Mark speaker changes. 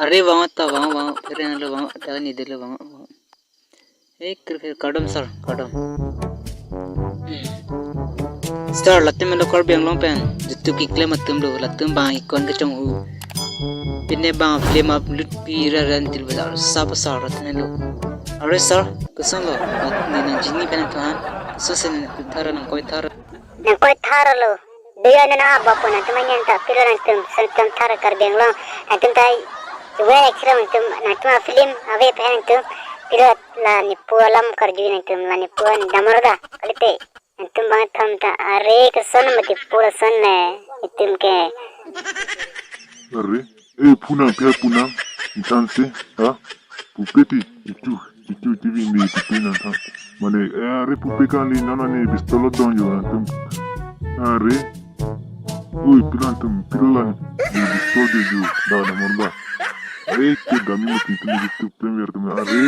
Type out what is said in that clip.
Speaker 1: अरे वहाँ था वहाँ वहाँ फिर यहाँ लो वहाँ था नहीं दिलो वहाँ वहाँ एक फिर kadam sir kadam sir latte melo kor biang long pen jitu kikle matum lo latum bang ikon ke chong hu pinne bang flame up lut pi ran til bazar sap sar ratne lo अरे sir kesan lo ni na jini pen tuhan kesan thara nang koi thara
Speaker 2: lo dia na bapo na tumanya ta piran tum santam thara kar biang long atum tai वे एक्चुअली तुम नाटुमा film away पहन तुम फिर ला निपुअलम कर जुई नहीं तुम ला निपुअन दमरदा कलते तुम बात थम ता अरे के सन मत पूरा सन ने तुम के
Speaker 3: अरे ए पुना इंसान से हाँ पुपेटी itu TV ni pupina था माने अरे पुपे का ली ना ने पिस्तौल दो जो तुम अरे ओए पिलान पिस्तौल दे जो दा नमरदा अरे के गमी में कितने जितने प्रेमियर तुम्हें अरे